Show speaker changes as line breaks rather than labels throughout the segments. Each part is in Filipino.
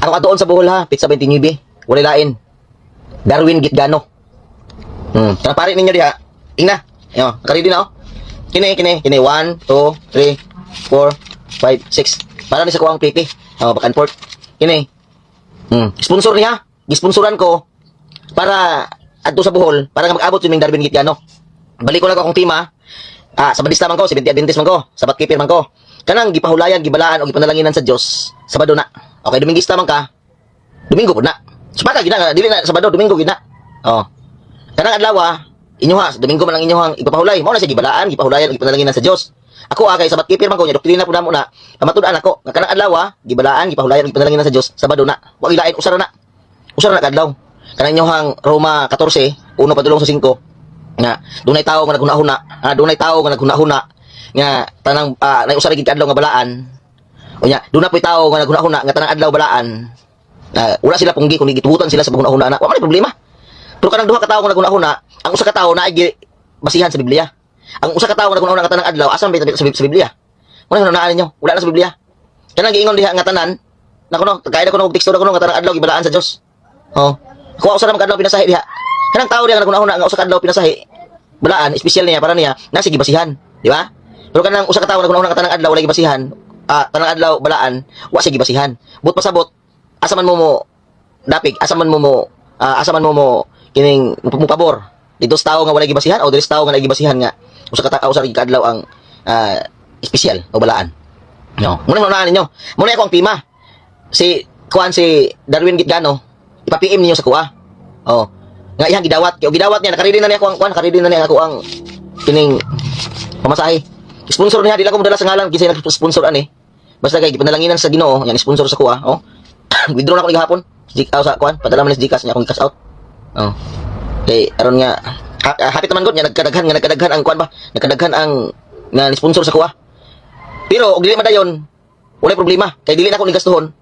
Ako atoon sa Bohol ha, pizza 29. Wala lain. Darwin Gitgano. Tanang pare ninyo diha. Ingna. Yo, nakari din ako. Kini 1 2 3 4 5 6. Para ni sa kuang pipi. Oh, back and forth. Kini. Sponsor niya. Gisponsoran ko para adto sa Bohol para mag-abot yung Darwin Gitgano. Balik ko lang akong tima. Sa Badista man ko, 70 Adventist man ko, sabat keeper man ko. Kanang gipahulayan, gibalaan o gipanalanginan sa Dios Sabado na. Okay, Domingista man ka. Domingo pud na. Sabata gina, dili na Sabado, Domingo gina. Oh. Kanang adlaw, inyoha, Domingo man ang inyohang ipapahulay. Mao na siya gibalaan, gipahulayan o gipanalanginan sa Dios. Ako kay sabat keeper man ko, nya doktrina pud namo na. Pamatud-an ako, nga kanang adlaw, gibalaan, gipahulayan o gipanalanginan sa Dios Sabado na. Wa ilain usara na. Usara na kadlaw. Kanang inyohang Roma 14, 1 padulong sa 5. Nga dunay tawo nga naghuna-huna, dunay tawo nga naghuna-huna nga tanang nay usa ra gid kadlaw nga balaan. Unya, duna poy tawo nga naghuna-huna nga tanang adlaw balaan. Wala sila punggi kundi gitubutan sila sa paghuna-huna na. Wa man problema. Pero kanang duha ka tawo nga naghuna-huna, ang usa ka tawo naay basihan sa Biblia. Ang usa ka tawo nga naghuna-huna nga tanang adlaw asa may sa Biblia. Wala na naan ninyo, wala na sa Biblia. Kanang giingon diha nga tanan, nakuno, kay ko og teksto nakuno nga tanang adlaw gibalaan sa Dios. Oh. Kuha usa ra man kadlaw pinasahi diha. Kanang tawo diha nga naghuna-huna nga usa ka adlaw pinasahi. Balaan, espesyal niya para niya na sige basihan, di ba? Pero kanang usa ka tawo naghuna-huna nga tanang adlaw wala gibasihan, tanang adlaw balaan, wa sige basihan. But pasabot, asa man mo dapig, asa man mo kining mo pabor. Dito sa tawo nga wala gibasihan o dili sa tawo nga nagibasihan nga usa ka usa ka adlaw ang espesyal o balaan. No, muna na ninyo. Muna ako ang pima. Si Darwin Gitgano, ipa-PM ninyo sa kuha. Oh. Nga iyang gidawat niya nakaredy na niya ako ang kining pamasahe. Sponsor niya dila ko modala sa ngalan kisay nag-sponsor ani. Basta kay gipanalanginan sa Ginoo yang sponsor sa kuha, oh. Withdraw na ako gihapon. Sa kuan, padala man sa Gcash niya akong cash out. Oh. Kay aron nga hapit naman gud niya nagkadaghan ang kuan ba? Nagkadaghan ang nga sponsor sa kuha. Pero og dili man dayon, wala problema kay dili na ako nigastuhon.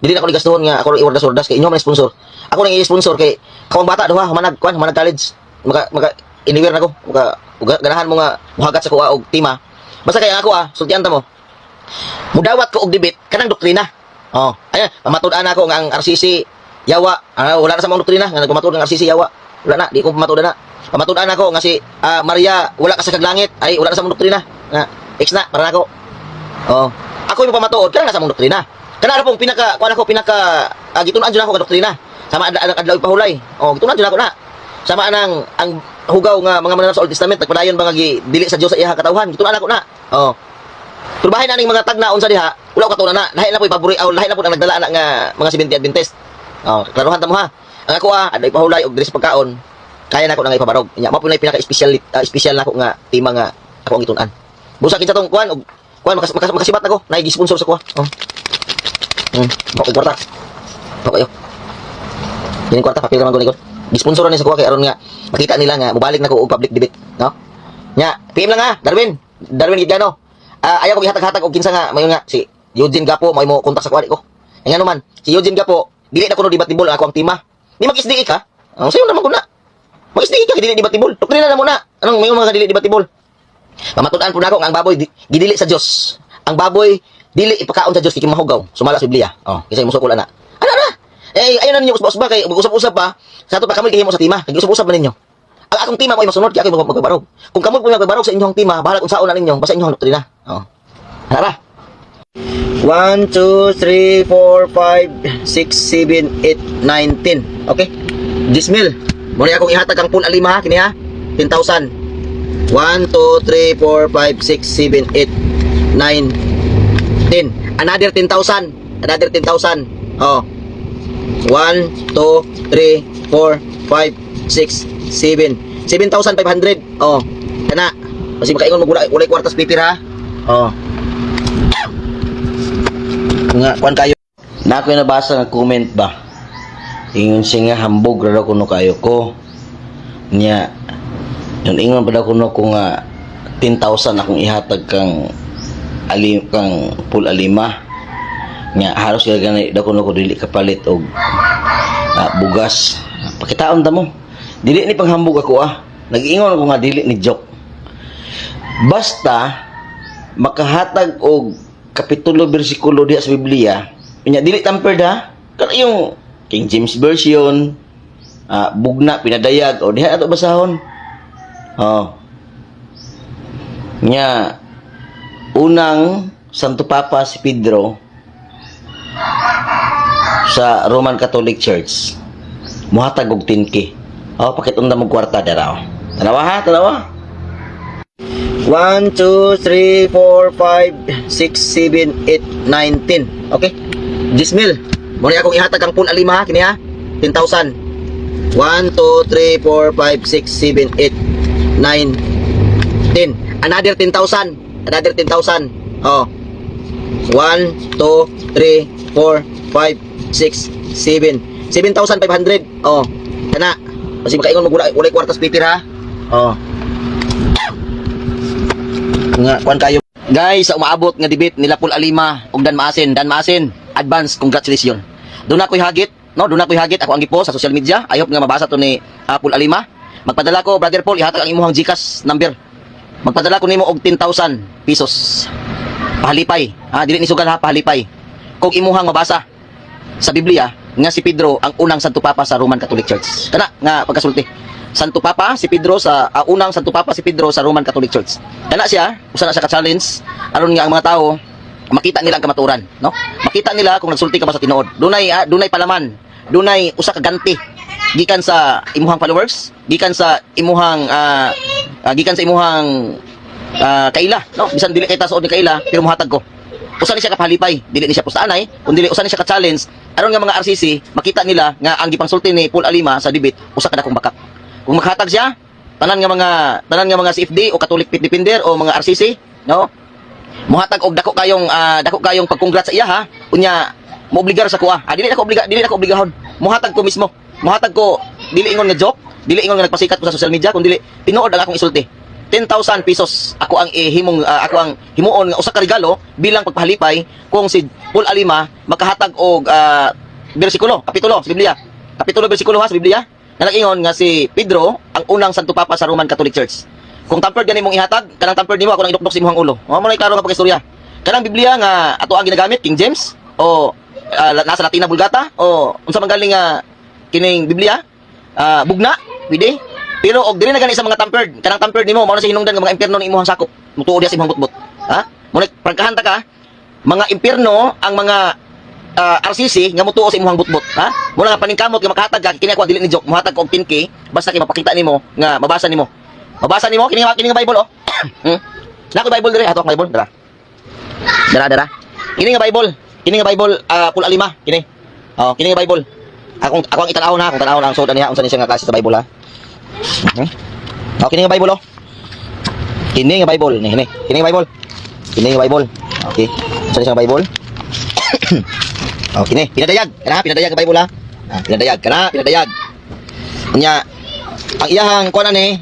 Dili na ako nigastuhon nga ako iwardas-wardas kay inyo man sponsor. Ako nang i-sponsor kay kawang bata duha manag college. Maka anywhere na ko. Ganahan mo nga muhagat sa kuha og tima. Basta kay ako sultian ta mo. Mudawat ko og debate kanang doktrina. Oh, ayan, pamatud-an ako nga ang RCC yawa. Wala na sa mga doktrina nga nagpamatud ang RCC yawa. Wala na, di ko pamatud na. Pamatud-an ako nga si Maria wala ka sa kaglangit. Ay wala na sa mga doktrina. Nga ex na para nako. Oh, ako yung pamatuod kanang nasa mga doktrina. Kana pong pinaka gitun-an jud ako ka doktrina. Sama adlaw ipahulay. Oh, gitun-an jud ako na. Sama ang hugaw nga mga mananap sa Old Testament nagpadayon mga dili sa Dios sa iya katawhan. Gitun-an ako na. Oh. Pero bahay na ning mga tagnaon sa diha, wala ko katunan na. Lahi na po ipaburi lahi na po ang nagdala na nga mga 70 Adventist. Oh, klaruhan ta mo ha. Ang ako adlaw ipahulay og diri sa pagkaon. Kaya na ako nang ipabarog. Nya mao punay pinaka-special na ako nga tema nga ako ang gitun-an. Busa kinsa tong kuan og makasibat ako. Nay gi-sponsor sa kuha. Oh. Okay, kwarta. Okay, yung kwarta, papel naman ko. Gisponsoran niya sa kuha kay aron nga makita nila nga mubalik na ko og public debate, no? Nya, PM lang ha, Darwin Gitgano. Ayaw ko ihatag-hatag og kinsa nga mayon nga si Eugene Gapo may mo kontak sa kuha ko. Nga naman, si Eugene Gapo, dili na kuno debatable ako ang tima. Ni mag-SDI ka? Sayo naman ko na. Mag-SDI ka dili debatable. Doktrina na mo na. Anong mayon mga dili debatable? Pamatud-an pud nako nga ang baboy gidili sa Dios. Ang baboy dili ipakaon sa Dios kay mahugaw. Sumala sa Biblia. Oh, kisay musukol ana. Ana. Ayun na ninyo usap-usap kay usap-usap pa. Sa ato pa kamo gihimo sa tima. Kay usap-usap man ninyo. Ang akong tima mo ay masunod kay ako magbarog. Kung kamo po magbarog sa inyong tima, bahala kung saon na ninyo, basta inyong doktrina. Oh. Ana. 1 2 3 4 5 6 7 8 9 10. Okay? Dismil. Muna akong ihatag ang pool alima kini ha. 10,000. 1 2 3 4 5 6 7 8 9 10. Another 10,000. Oh. 1 2 3 4 5 6 7 7,500. Oh. Kana. Kasi makaingon mo ulay kwartas pipir ha. Oh. Nga kuan kayo. Na ako nabasa nga comment ba. Ingon siya nga hambog ra kuno kayo ko. Nya yung ingon pa daw kuno ko nga 10,000 akong ihatag kang pool alima. Nya halos gani daw kuno ko dili kapalit og bugas. Pakitaon ta mo. Dili ni panghambog ako Nag-ingon ako nga dili ni joke. Basta makahatag og kapitulo bersikulo diha sa Biblia, nya dili tamper da
Kana yung King James Version, bugna, pinadayag, o diha ato basahon. Oh. Nya, unang Santo Papa si Pedro sa Roman Catholic Church. Muhatag og 10K. Oh, pakitunda mo kwarta dara. Tanawa ha, tanawa.
1, 2, 3, 4, 5, 6, 7, 8, 9, 10. Okay? Gismil, muna akong ihatag ang pool alima ha, kini ha? 10,000. 1, 2, 3, 4, 5, 6, 7, 8, 9, 10. Another 10,000. Another 10,000. Oh. 1, 2, 3, 4, 5, 6, 7. 7,500. Oh. Kana. Kasi makaingon mo ulay kwartas Peter ha. Oh. Nga kuan kayo. Guys, sa umaabot nga debate nila Paul Alima ug Dan Maasin. Dan Maasin, advance congratulations. Doon ako'y hagit, no? Doon ako'y hagit ako ang gipost sa social media. I hope nga mabasa to ni Paul Alima. Magpadala ko, Brother Paul, ihatag ang imong GCash number. Magpadala ko nimo og 10,000 pesos. Pahalipay. Ha, dili ni sugal ha, pahalipay. Kung imuhang mabasa sa Biblia nga si Pedro ang unang Santo Papa sa Roman Catholic Church. Kana nga pagkasulti. Santo Papa si Pedro sa unang Santo Papa si Pedro sa Roman Catholic Church. Kana siya, usa na siya ka-challenge aron nga ang mga tao makita nila ang kamaturan, no? Makita nila kung nagsulti ka ba sa tinuod. Dunay palaman, dunay usa ka ganti gikan sa imuhang followers, gikan sa imuhang kaila, no? Bisan dili kay ta suod ni kaila, pero mohatag ko. Usa ni siya kapahalipay, dili ni siya pustaanay, kundi usa ni siya ka-challenge aron nga mga RCC makita nila nga ang gipangsulti ni Paul Alima sa debate usa ka dakong bakak. Kung maghatag siya, tanan nga mga CFD o Catholic Pit Defender o mga RCC, no? Muhatag og dako kayong pagkongrat sa iya ha. Unya moobligar sa kuha. Dili na ko obligahon. Muhatag ko mismo. Muhatag ko dili ingon nga joke, dili ingon nga nagpasikat ko sa social media kundi tinuod ang akong isulti. 10,000 pesos ako ang himuon nga usa ka regalo bilang pagpahalipay kung si Paul Alima makahatag og bersikulo, kapitulo sa Biblia. Kapitulo bersikulo ha sa Biblia. Nalagingon nga si Pedro ang unang Santo Papa sa Roman Catholic Church. Kung tampered gani mong ihatag, kanang tampered nimo ako nang idukdok sa imong ulo. Mo na klaro nga pag-istorya. Kanang Biblia nga ato ang ginagamit King James o nasa Latina Vulgata o unsa man galing nga kining Biblia, bugna, pwede. Pero og dili na gani sa mga tampered, kanang tampered nimo mao na sa hinungdan nga mga impierno ni imong sakop. Mutuo diha sa imong butbut. Ha? Mo na prangkahan ta ka, mga impierno ang mga RCC nga mutuo sa imong butbut, ha? Muna nga paningkamot nga makahatag ka kini ako dili ni joke, muhatag ko og 10K basta kay mapakita nimo nga mabasa nimo. Mabasa nimo kini nga Bible oh. Na ko Bible dire ato ang Bible dara. Dara. Kini nga Bible Paul Alima kini. Oh, kini nga Bible. Ako ang itanawon ha, kung tanawon ang sudan niya unsa ni siya nga klase sa Bible ha. Oh, kini nga Bible oh. Kini nga Bible ni. Kini nga Bible. Kini nga Bible. Okay. Unsa ni siya nga Bible? Okay, pinadayag. Pinadayag ang Bible ha. Pinadayag. Nya ang iyahang kuan ni,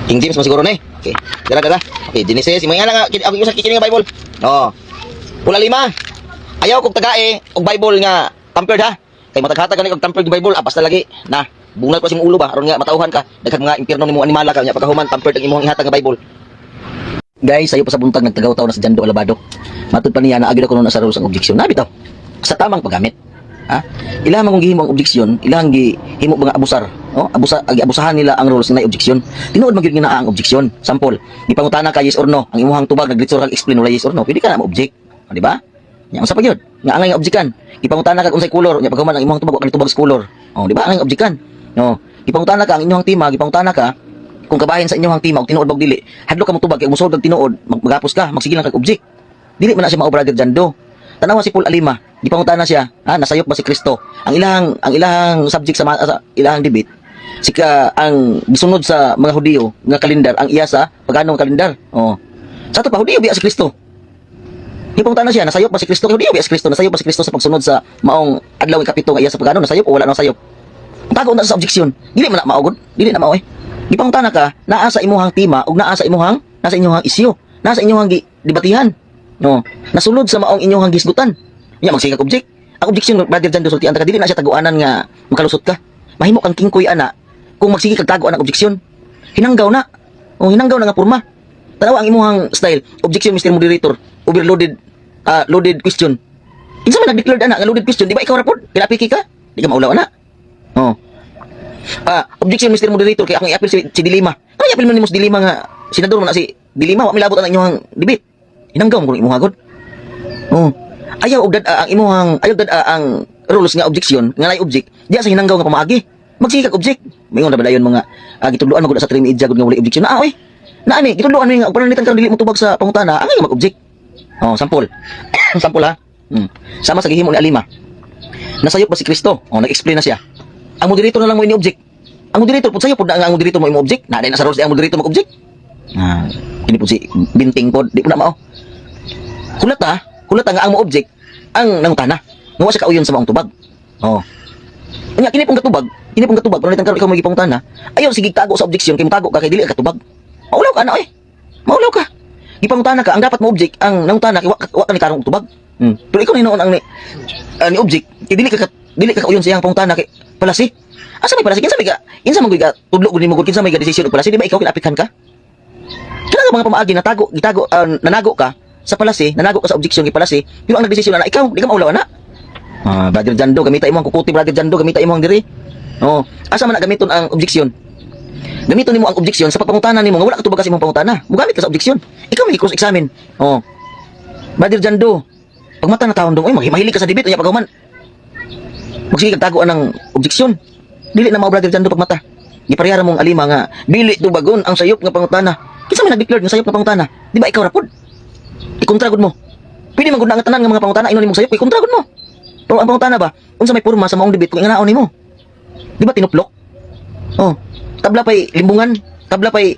King James mo siguro ni. Okay. Dara. Okay, Genesis, imo nga ako usa kini nga Bible. Oh. Pula 5. Ayaw kog tagae og Bible nga tampered ha. Kay mataghatag gani og tampered nga Bible, basta lagi na bungal ko sing ulo ba aron nga matauhan ka. Daghang mga impierno nimo animala ka nya pagkahuman tampered ang imong ihatag nga Bible. Guys, sayo pa sa buntag nagtagaw-taw na sa Jando Alabado. Matud pa niya na agad ako noon sa rules ang objeksyon. Nabi taw. Sa tamang paggamit. Ha? Ilang kung gihimo ang objeksyon, ilang gihimo mga abusar, no? Abusahan nila ang rules na objeksyon. Tinuod man gyud nga ang objeksyon. Sample, ipangutana ka yes or no. Ang imuhang tubag naglitsor kag explain wala yes or no. Pwede ka na ma-object, di ba? Nya unsa pa gyud? Nga angay nga objekkan. Ipangutana ka kung unsay color, nya paghuman ang imuhang tubag ang tubag sa color. Oh, di ba? Angay objekkan. No. Ipangutana ka ang inyong timag, ipangutana ka kung kabahin sa inyong timog tinuod bag dili hadlo ka mo tubag kay musod og tinuod magapos ka magsigilan kag object dili man na siya mao brother Jando. Tanawa si Paul Alima gipangutana siya nasayop ba si Kristo ang ilahang subject sa ilahang debate ang gisunod sa mga Hudiyo nga kalendar ang iya sa pagano nga kalendar sa to pa Hudiyo biya si Kristo gipangutana siya nasayop ba si Kristo Hudiyo biya si Kristo nasayop ba si Kristo sa pagsunod sa maong adlaw ikapito nga iya sa pagano nasayop o wala na sayop tago na sa objection dili man na maugod dili na mao gipangutana ka naa sa imuhang tema ug naa sa imuhang isyu nasa inyong debatihan no nasulod sa maong inyong gisgutan nya magsigag object ang objection brother Jando sultian ta ka dili na siya taguanan nga makalusot ka mahimo kang kingkoy ana kung magsige kag tago ang objection hinanggaw na nga porma tanawa ang imuhang style objection Mr. Moderator overloaded loaded question Kinsa man nag-declare ana nga loaded question, di ba ikaw rapod? Kinapiki ka? Di ka maulaw ana. Oh. Objection Mr. Moderator kay akong i-appeal si Dilima. Ano i-appeal man nimo si Dilima nga senador man na si Dilima, wa milabot ang inyong debate. Hinanggaw mo kung imong hagod. Oh. Ayaw og ang imong ang rules nga objection, nga nay object, diya sa hinanggaw nga pamaagi. Magsige kag object. Mingon ra ba dayon mga gitudloan magud sa trim idja gud nga wala objection. Oy. Naani, gitudloan mi nga pananitan karon dili mo tubag sa pangutana, ang mag-object. Oh, sample. Sample ha. Sama sa gihimo ni Alima. Nasayop ba si Kristo? Oh, nag-explain na siya. Ang moderator na lang mo ini-object. Ang moderator pud sayo pud ang moderator mo imo-object. Na na sa rules ang moderator mag-object. Ini pud si binting pod, di pud na mao. Kulat nga ang mo-object ang nangutana. Nga sa kauyon sa maong tubag. Oh. Unya kini pong katubag, pananitan karon ikaw magipangutana. Ayaw sige tago sa objection kay mutago ka kay dili ka katubag. Maulaw ka na oy. Maulaw ka. Gipangutana ka ang dapat mo object ang nangutana kay wa ka ni karong tubag. Pero ikaw ni noon ang ni object, kay dili ka kauyon sa iyang pangutana kay palasi. Asa may palasi? Kinsa man gyud tudlo gud nimo gud kinsa may decision og palasi, di ba ikaw kinapikan ka? Kana mga pamaagi nanago ka sa palasi, nanago ka sa objection kay palasi, pero ang nagdesisyon na ikaw, di ka maulaw na. Brother Jando, gamita imo ang kukuti, Brother Jando, gamita imo ang diri. Oh, asa man na gamiton ang objection? Gamiton nimo ang objection sa pagpangutana nimo nga wala ka tubag kasi imong pangutana. Mugamit ka sa objection. Ikaw may cross examine. Oh. Brother Jando, pagmata na taon dong, mahilig ka sa debate unya paghuman. Magsige kag tago ng objection. Dili na mao Brother Jando pagmata. Giparehara mong Alima nga dili tubagon ang sayop nga pangutana. Kinsa man nag-declare nga sayop nga pangutana? Di ba ikaw rapod? Ikontra gud mo. Pwede man gud na nga tanan nga mga pangutana ingon nimong sayop, ikontra gud mo. Pero ang pangutana ba, unsa may porma sa maong debate kung inganaon nimo? Di ba tinuplok? Oh, tabla pay limbungan, tabla pay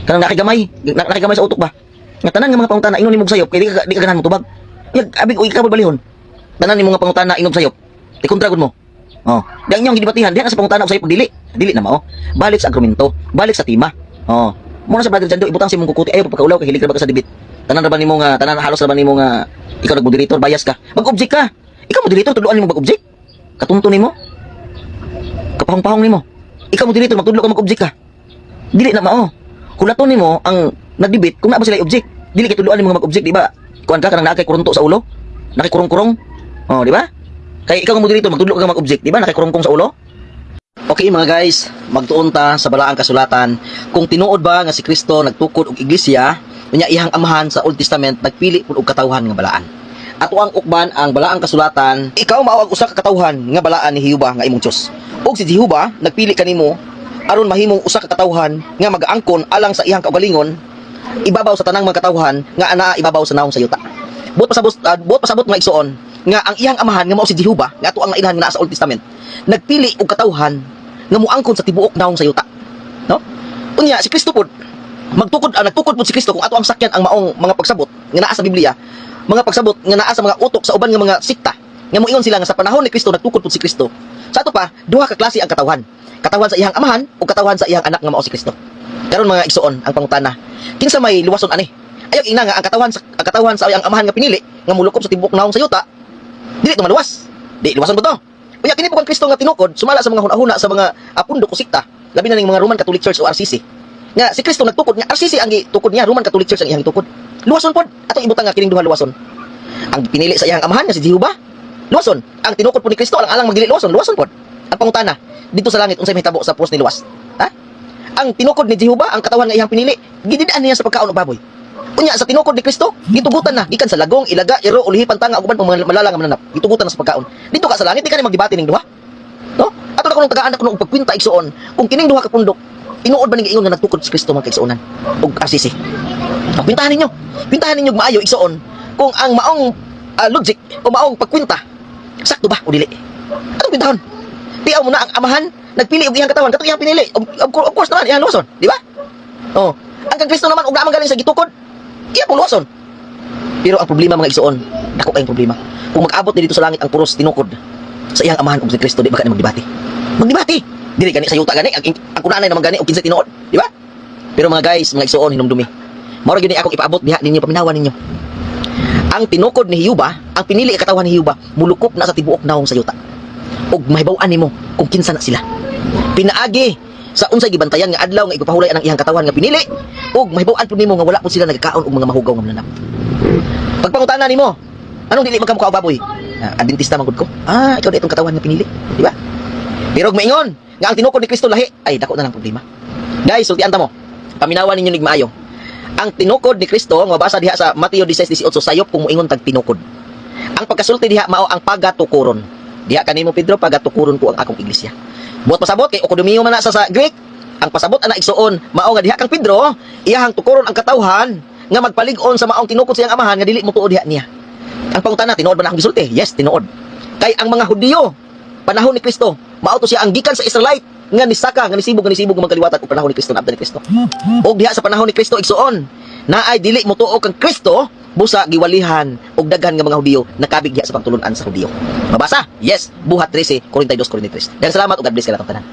kanang nakigamay sa utok ba? Nga tanan nga mga pangutana ingon nimong sayop kay di ka ganahan mo tubag. Yag abig uy ka balihon. Tanan nimo nga pangutana ingon sayop. Ikontra gud mo. Oh, di ang inyong gidebatihan diha sa pangutana og sayop dili. Dili na mao. Balik sa argumento, balik sa tema. Oh, muna sa Brother Jando ibutang si mong kukuti ayo pagkaulaw kay hilig ra ba ka sa debate. Tanan ra ba nimo nga tanan halos ra ba nimo nga ikaw nag-moderator, bias ka. Mag-object ka. Ikaw moderator, tudloan nimo mag-object. Katunto nimo. Kapahong-pahong nimo. Ikaw moderator, magtudlo ka mag-object ka. Dili na mao. Kulaton nimo ang nag-debate kung naa ba sila i-object. Dili kay tudloan nimo nga mag-object, di ba? Kuan ka kanang naa kay kurunto sa ulo. Nakikurong-kurong. Oh, di ba? Kay ikaw nga moderator, magtudlo ka mag-object, di ba? Nakikurong-kurong sa ulo. Okay mga guys, magtuon ta sa balaang kasulatan kung tinuod ba nga si Kristo nagtukod og iglesia unya ihang amahan sa Old Testament nagpili pud og katawhan nga balaan. Ato ang ukban ang balaang kasulatan, ikaw mao ang usa ka katawhan nga balaan ni Jehova nga imong Dios. Og si Jehova nagpili kanimo aron mahimong usa ka katawhan nga mag-angkon alang sa iyang kaugalingon ibabaw sa tanang mga katawhan nga anaa ibabaw sa naong sayuta. Buot pasabot nga igsuon nga ang iyang amahan nga mao si Jehova nga ato ang nailhan nga naa sa Old Testament nagpili og katawhan nga moangkon sa tibuok naong sayuta. No? Unya si Kristo pod nagtukod po si Kristo kung ato ang sakyan ang maong mga pagsabot nga naa sa Biblia, mga pagsabot nga naa sa mga utok sa uban nga mga sikta nga moingon sila nga sa panahon ni Kristo nagtukod po si Kristo. Sa ato pa, duha ka klase ang katawhan. Katawhan sa iyang amahan o katawhan sa iyang anak nga mao si Kristo. Karon mga igsuon ang pangutana. Kinsa may luwason ani? Ayaw ina nga ang katawhan sa iyang amahan nga pinili nga mulukop sa tibuok naong sayuta. Dili to maluwas. Di luwason po to. Unya kini po ang Kristo nga tinukod sumala sa mga hunahuna sa mga pundok o sikta, labi na ning mga Roman Catholic Church o RCC. Nga si Kristo nagtukod nga RCC ang gitukod niya, Roman Catholic Church ang iyang gitukod. Luwason pod atong ibutang nga kining duha luwason. Ang pinili sa iyang amahan nga si Jehova, luwason. Ang tinukod po ni Kristo alang magdili luwason pod. Ang pangutana, dito sa langit unsay mahitabo sa post ni luwas? Ha? Ang tinukod ni Jehova, ang katawan nga iyang pinili, gididaan niya sa pagkaon og baboy. Unya sa tinukod ni Kristo, gitugutan na gikan sa lagong, ilaga, iro, ulihi, pantanga ug uban pang mga malala nga mananap. Gitugutan na sa pagkaon. Dito ka sa langit, di ka ni magdebate ning duha. No? Ato na kunong tagaan na kunong pagkwinta igsuon. Kung kining duha ka pundok, tinuod ba ning ingon nga nagtukod si Kristo mga kaigsuonan og RCC. So, pintahan ninyo maayo igsuon kung ang maong logic o maong pagkwinta sakto ba o dili. Atong pintahon. Tiaw mo na ang amahan nagpili og iyang katawan katong iyang pinili. Of course naman iyang luwason, di ba? Oh, ang kang Kristo naman og naman galing sa gitukod. Iya po luwason. Pero ang problema mga igsuon, dako kayong problema. Kung mag-abot ni dito sa langit ang puros tinukod sa iyang amahan og si Kristo, di ba ka na magdebate? Magdebate. Dili gani sa yuta gani ang kunanay naman gani og kinsa tinuod, di ba? Pero mga guys, mga igsuon hinumdumi. Mao ra gyud ni akong ipaabot diha ninyo paminawan ninyo. Ang tinukod ni Jehova, ang pinili katawan ni Jehova, mulukop na sa tibuok naong sa yuta. Og mahibaw-an nimo kung kinsa na sila. Pinaagi sa unsay gibantayan nga adlaw nga igpahulay ang iyang katawan nga pinili, og mahibaw-an pud nimo nga wala pud sila nagkaon og mga mahugaw nga mananap. Pagpangutana nimo, Anong dili magkamukha og baboy? Adventista man gud ko. Ikaw di itong katawan nga pinili, di ba? Pero og maingon nga ang tinukod ni Kristo lahi, ay dako na lang problema. Guys, sultian ta mo. Paminawan ninyo nig maayo. Ang tinukod ni Kristo nga mabasa diha sa Mateo 16:18 sayop kung moingon tag tinukod. Ang pagkasulti diha mao ang pagatukuron. Diha kanimo Pedro, pagatukuron ko ang akong iglesia. Buot pasabot kay okodomio man na sa Greek. Ang pasabot ana igsuon mao nga diha kang Pedro, iyahang tukuron ang katawhan nga magpalig-on sa maong tinukod siyang amahan nga dili mo tuod diha niya. Ang pangutana, tinuod ba na akong gisulti? Yes, tinuod. Kay ang mga Hudiyo panahon ni Kristo, mao to siya ang gikan sa Israelite nga nisaka nga nisibog nga magkaliwatan og panahon ni Kristo na abda ni Kristo. Og diha sa panahon ni Kristo igsuon, naay dili mo tuo kang Kristo busa giwalihan og daghan nga mga Hudiyo nakabig diha sa pagtulon-an sa Hudiyo. Mabasa? Yes, buhat 13, 42, 43. Daghang salamat ug God bless kay latong tanan.